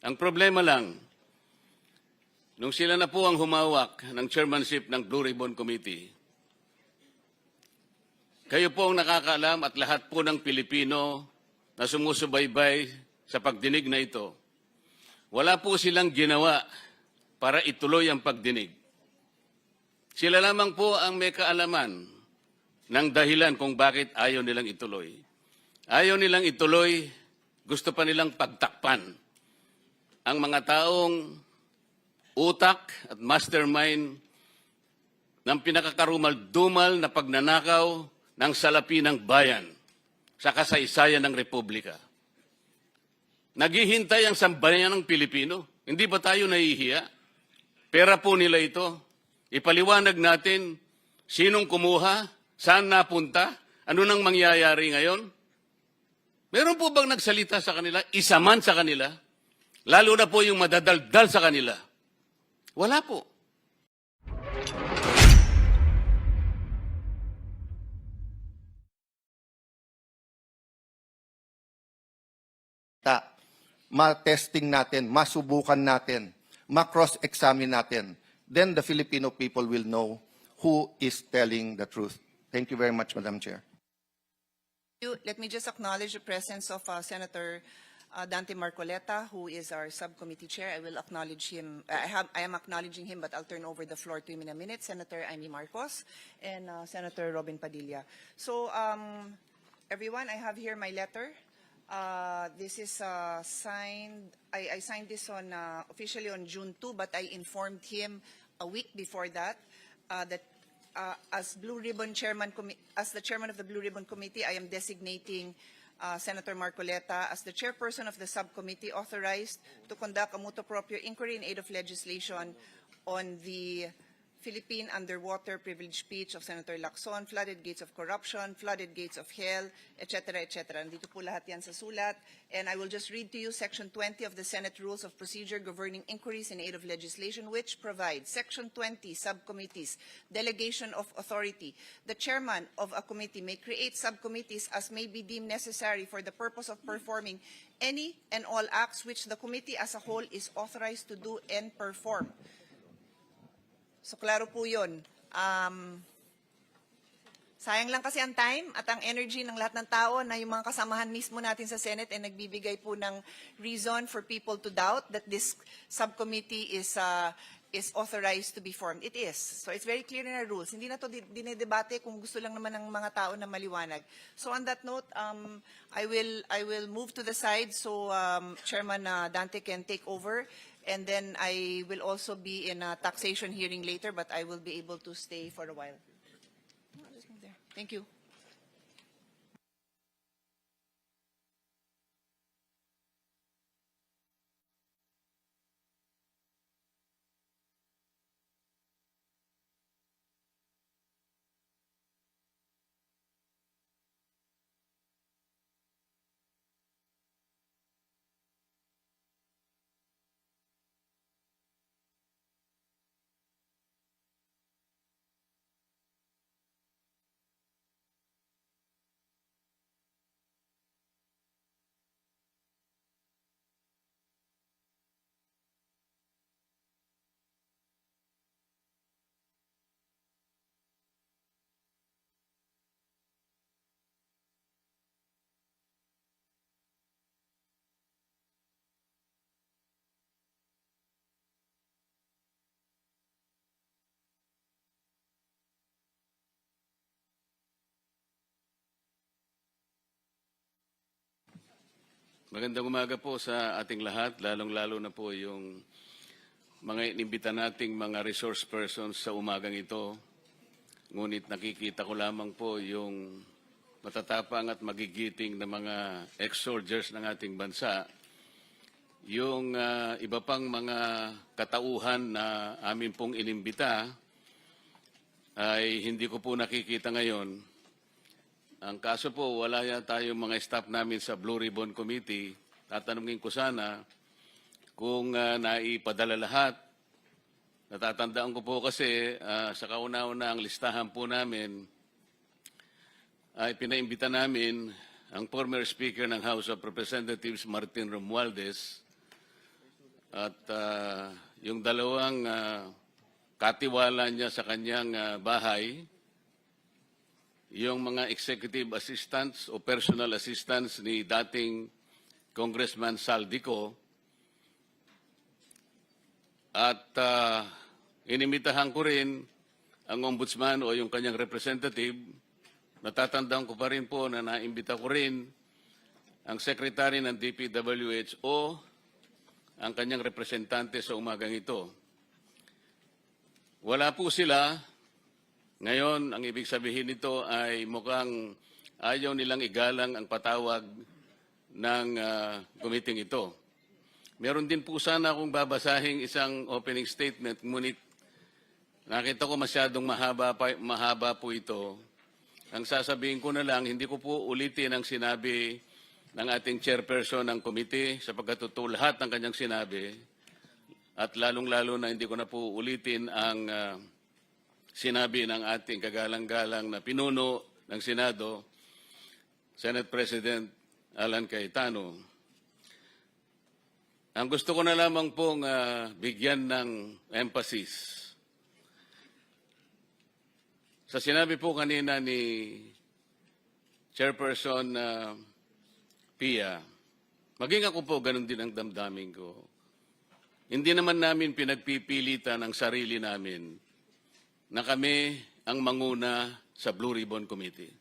Ang problema lang, nung sila na po ang humawak ng chairmanship ng Blue Ribbon Committee, kayo po ang nakakaalam at lahat po ng Pilipino na sumusubaybay sa pagdinig na ito, wala po silang ginawa para ituloy ang pagdinig. Sila lamang po ang may kaalaman ng dahilan kung bakit ayaw nilang ituloy. Ayaw nilang ituloy, gusto pa nilang pagtakpan ang mga taong utak at mastermind ng pinakakarumal-dumal na pagnanakaw ng salapi ng bayan sa kasaysayan ng Republika. Naghihintay ang sambayan ng Pilipino. Hindi ba tayo nahihiya? Pera po nila ito. Ipaliwanag natin sinong kumuha, saan napunta, ano nang mangyayari ngayon. Meron po bang nagsalita sa kanila, isa man sa kanila? Lalo na po yung madadaldal sa kanila. Wala po. Ma-testing natin, masubukan natin, ma-cross-examine natin, then the Filipino people will know who is telling the truth. Thank you very much, Madam Chair. Let me just acknowledge the presence of Senator Dante Marcoleta, who is our subcommittee chair. I will acknowledge him. I am acknowledging him, but I'll turn over the floor to him in a minute. Senator Amy Marcos and Senator Robin Padilla. So, everyone, I have here my letter. This is signed. I signed this on officially on June 2, but I informed him a week before that that as Blue Ribbon Chairman, as the chairman of the Blue Ribbon Committee, I am designating Senator Marcoleta as the chairperson of the subcommittee authorized to conduct a motu proprio inquiry in aid of legislation on the Philippine underwater privilege speech of Senator Lacson, flooded gates of corruption, flooded gates of hell, etc., etc. Nandito po lahat yan sa sulat. And I will just read to you Section 20 of the Senate Rules of Procedure governing inquiries in aid of legislation, which provides Section 20, subcommittees, delegation of authority. The chairman of a committee may create subcommittees as may be deemed necessary for the purpose of performing any and all acts which the committee as a whole is authorized to do and perform. So, klaro po yun. Sayang lang kasi ang time at ang energy ng lahat ng tao na yung mga kasamahan mismo natin sa Senate ay nagbibigay po ng reason for people to doubt that this subcommittee is authorized to be formed. It is. So it's very clear in our rules. Hindi na to dinedebate kung gusto lang naman ng mga tao na maliwanag. So on that note, I will move to the side so Chairman Dante can take over. And then I will also be in a taxation hearing later, but I will be able to stay for a while. I'll just move there. Thank you. Magandang umaga po sa ating lahat, lalong-lalo na po yung mga inimbita nating mga resource persons sa umagang ito. Ngunit nakikita ko lamang po yung matatapang at magigiting na mga ex-soldiers ng ating bansa. Yung iba pang mga katauhan na amin pong inimbita ay hindi ko po nakikita ngayon. Ang kaso po, wala yan tayong mga staff namin sa Blue Ribbon Committee. Tatanungin ko sana kung naipadala lahat. Natatandaan ko po kasi sa kauna-una ang listahan po namin ay pinaimbita namin ang former Speaker ng House of Representatives Martin Romualdez at yung dalawang katiwala niya sa kanyang bahay, yung mga executive assistants o personal assistants ni dating Congressman Saldico, at inimitahan ko rin ang ombudsman o yung kanyang representative. Natatandaan ko pa rin po na naimbita ko rin ang secretary ng DPWH o ang kanyang representante sa umagang ito. Wala po sila. Ngayon, ang ibig sabihin nito ay mukhang ayaw nilang igalang ang patawag ng committee ito. Meron din po sana akong babasahing isang opening statement, ngunit nakita ko masyadong mahaba po ito. Ang sasabihin ko na lang, hindi ko po ulitin ang sinabi ng ating chairperson ng committee sapagkat totoo lahat ng kanyang sinabi. At lalong-lalo na hindi ko na po ulitin ang sinabi ng ating kagalang-galang na pinuno ng Senado, Senate President Alan Cayetano. Ang gusto ko na lamang pong bigyan ng emphasis sa sinabi po kanina ni Chairperson Pia, maging ako po ganun din ang damdamin ko. Hindi naman namin pinagpipilitan ang sarili namin na kami ang manguna sa Blue Ribbon Committee.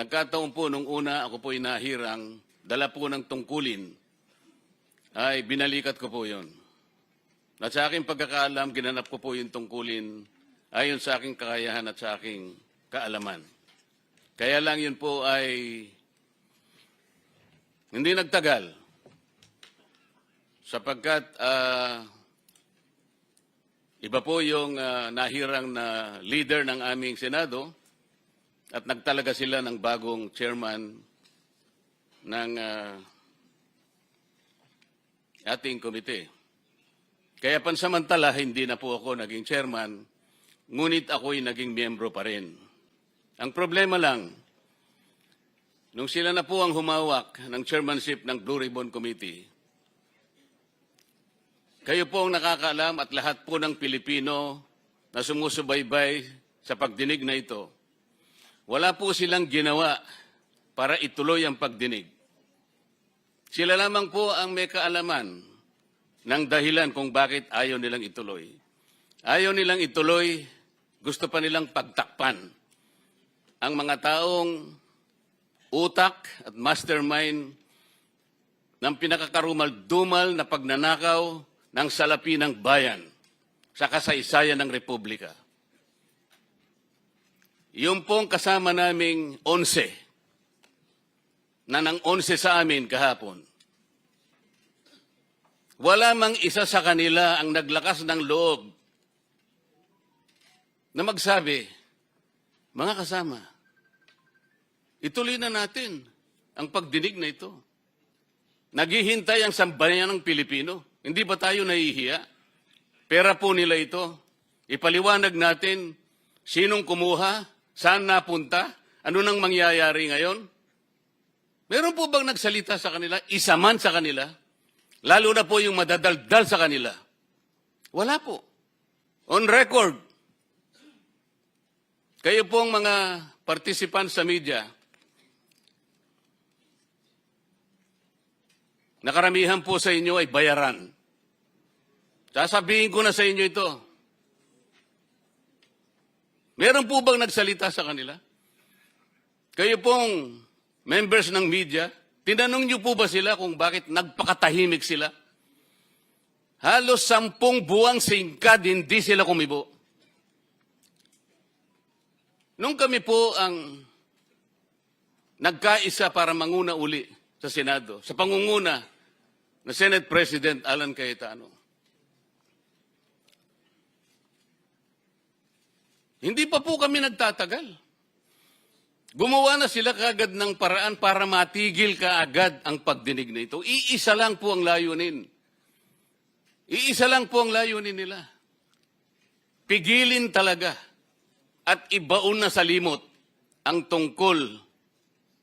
Nagkataon po nung una ako po inahirang, dala po ng tungkulin, ay binalikat ko po yon. At sa aking pagkakaalam, ginanap ko po yung tungkulin ayon sa aking kakayahan at sa aking kaalaman. Kaya lang yun po ay hindi nagtagal sapagkat iba po yung nahirang na leader ng aming Senado at nagtalaga sila ng bagong chairman ng ating komite. Kaya pansamantala, hindi na po ako naging chairman, ngunit ako'y naging miyembro pa rin. Ang problema lang, nung sila na po ang humawak ng chairmanship ng Blue Ribbon Committee, kayo po ang nakakaalam at lahat po ng Pilipino na sumusubaybay sa pagdinig na ito, wala po silang ginawa para ituloy ang pagdinig. Sila lamang po ang may kaalaman ng dahilan kung bakit ayaw nilang ituloy. Ayaw nilang ituloy, gusto pa nilang pagtakpan ang mga taong utak at mastermind ng pinakakarumal-dumal na pagnanakaw ng salapi ng bayan sa kasaysayan ng Republika. Yung pong kasama naming 11, na nang 11 sa amin kahapon, wala mang isa sa kanila ang naglakas ng loob na magsabi, mga kasama, ituloy na natin ang pagdinig na ito. Naghihintay ang sambayan ng Pilipino. Hindi ba tayo nahihiya? Pera po nila ito. Ipaliwanag natin sinong kumuha, saan napunta, ano nang mangyayari ngayon. Meron po bang nagsalita sa kanila? Isa man sa kanila? Lalo na po yung madadaldal sa kanila. Wala po. On record, kayo pong mga participants sa media, nakaramihan po sa inyo ay bayaran. Sasabihin ko na sa inyo ito. Meron po bang nagsalita sa kanila? Kayo pong members ng media, tinanong niyo po ba sila kung bakit nagpakatahimik sila? Halos 10 buwang singkad, hindi sila kumibo. Nung kami po ang nagkaisa para manguna uli sa Senado, sa pangunguna na Senate President Alan Cayetano, hindi pa po kami nagtatagal. Gumawa na sila kaagad ng paraan para matigil kaagad ang pagdinig na ito. Iisa lang po ang layunin. Iisa lang po ang layunin nila. Pigilin talaga at ibaon na sa limot ang tungkol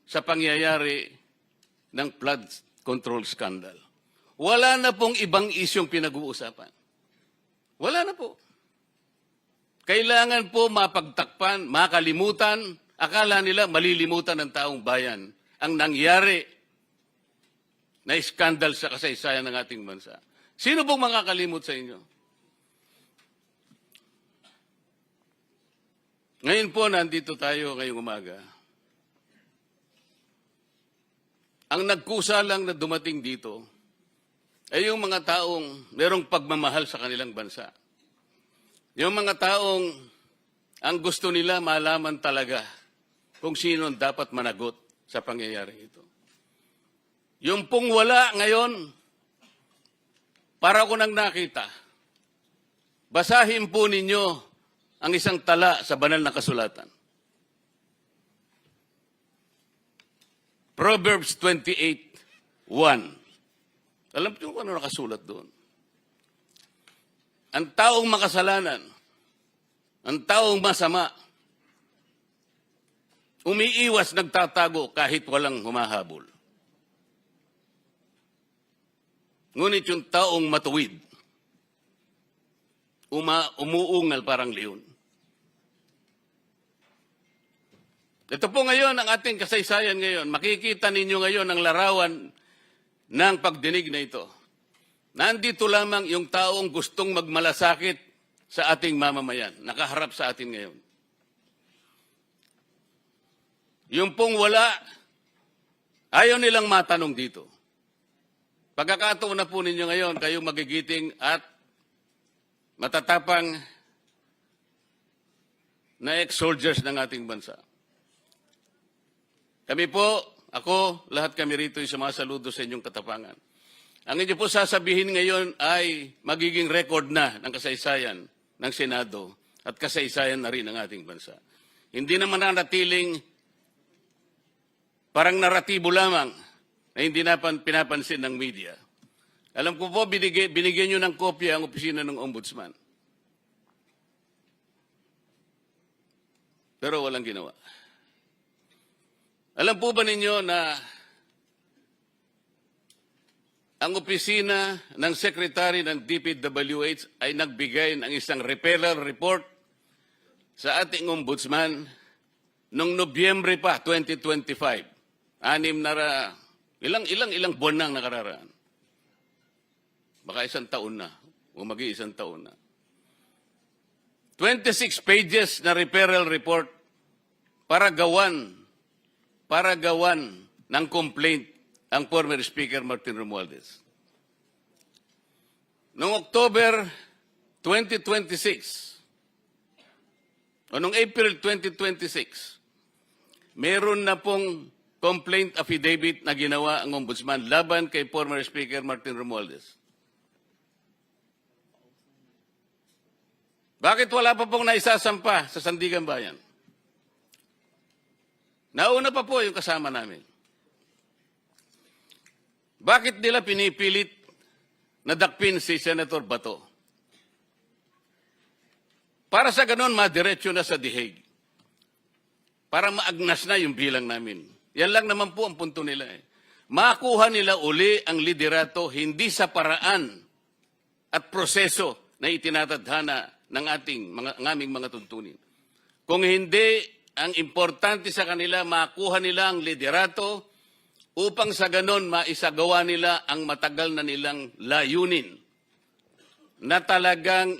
sa pangyayari ng flood control scandal. wala na pong ibang isyong pinag-uusapan. Wala na po. Kailangan po mapagtakpan, makalimutan, akala nila malilimutan ng taong bayan ang nangyari na iskandal sa kasaysayan ng ating bansa. Sino pong makakalimot sa inyo? Ngayon po, nandito tayo ngayong umaga. Ang nagkusa lang na dumating dito ay yung mga taong merong pagmamahal sa kanilang bansa. Yung mga taong ang gusto nila malaman talaga kung sino ang dapat managot sa pangyayari ito. Yung pong wala ngayon, para ko nang nakita, basahin po ninyo ang isang tala sa banal na kasulatan. Proverbs 28:1. Alam niyo kung ano nakasulat doon? Ang taong makasalanan, ang taong masama, umiiwas, nagtatago kahit walang humahabol. Ngunit yung taong matuwid, umuungal parang leon. Ito po ngayon ang ating kasaysayan ngayon. Makikita ninyo ngayon ang larawan ng pagdinig na ito. Nandito lamang yung taong gustong magmalasakit sa ating mamamayan. Nakaharap sa atin ngayon. Yung pong wala, ayaw nilang matanong dito. Pagkakataon na po ninyo ngayon, kayong magigiting at matatapang na ex-soldiers ng ating bansa. Kami po, ako, lahat kami rito ay sumasaludo sa inyong katapangan. Ang inyo po sasabihin ngayon ay magiging record na ng kasaysayan ng Senado at kasaysayan na rin ng ating bansa. Hindi naman nanatiling parang naratibo lamang na hindi na pinapansin ng media. Alam ko po, binigyan nyo ng kopya ang opisina ng Ombudsman. Pero walang ginawa. Alam po ba ninyo na ang opisina ng Secretary ng DPWH ay nagbigay ng isang referral report sa ating Ombudsman noong Nobyembre pa, 2025. Ilang buwan nang nakararaan. Baka isang taon na, o mag-iisang taon na. 26 pages na referral report para gawan ng complaint ang former Speaker Martin Romualdez. Noong October 2026, o noong April 2026, meron na pong complaint affidavit na ginawa ang Ombudsman laban kay former Speaker Martin Romualdez. Bakit wala pa pong naisasampa sa Sandigan Bayan? Nauna pa po yung kasama namin. Bakit nila pinipilit na dakpin si Senator Bato? Para sa ganon, madiretso na sa The Hague. Para maagnas na yung bilang namin. Yan lang naman po ang punto nila. Makuha nila uli ang liderato hindi sa paraan at proseso na itinatadhana ng aming mga tuntunin. Kung hindi, ang importante sa kanila, makuha nila ang liderato upang sa ganon maisagawa nila ang matagal na nilang layunin na talagang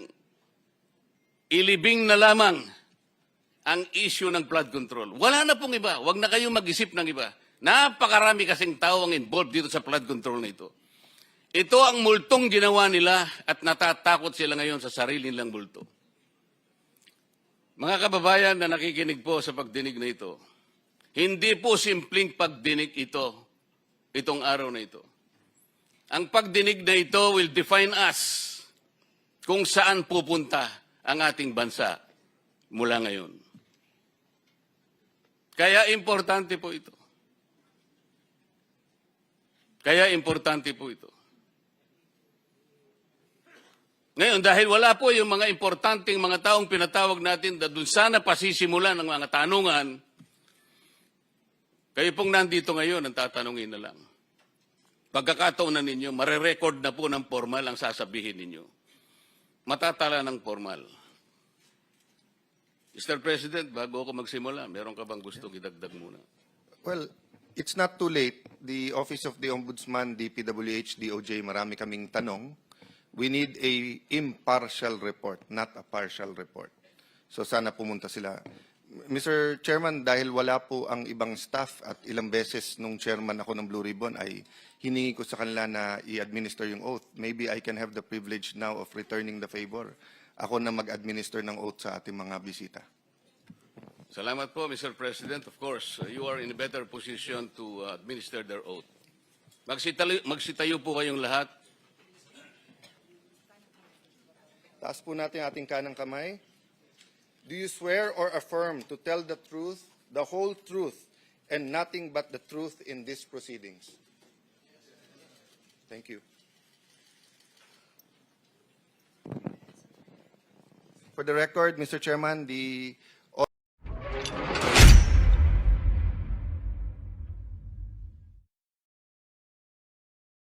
ilibing na lamang ang issue ng flood control. Wala na pong iba. Huwag na kayong mag-isip ng iba. Napakarami kasing tao ang involved dito sa flood control na ito. Ito ang multong ginawa nila at natatakot sila ngayon sa sarili nilang multo. Mga kababayan na nakikinig po sa pagdinig na ito, hindi po simpleng pagdinig itong araw na ito. Ang pagdinig na ito will define us kung saan pupunta ang ating bansa mula ngayon. Kaya importante po ito. Ngayon, dahil wala po yung mga importanteng mga taong pinatawag natin na dun sana pasisimulan ng mga tanungan, kayo pong nandito ngayon ang tatanungin na lang. pagkakataon na ninyo, marerecord na po ng formal ang sasabihin ninyo. Matatala ng formal. Mr. President, bago ako magsimula, meron ka bang gustong idagdag muna? Well, it's not too late. The Office of the Ombudsman, DPWH, DOJ, marami kaming tanong. We need a impartial report, not a partial report. So sana pumunta sila. Mr. Chairman, dahil wala po ang ibang staff at ilang beses nung chairman ako ng Blue Ribbon ay hiningi ko sa kanila na i-administer yung oath. Maybe I can have the privilege now of returning the favor. Ako na mag-administer ng oath sa ating mga bisita. Salamat po, Mr. President. Of course, you are in a better position to administer their oath. Magsitayo po kayong lahat. Taas po natin ating kanang kamay. Do you swear or affirm to tell the truth, the whole truth, and nothing but the truth in these proceedings? Thank you. For the record, Mr. Chairman, the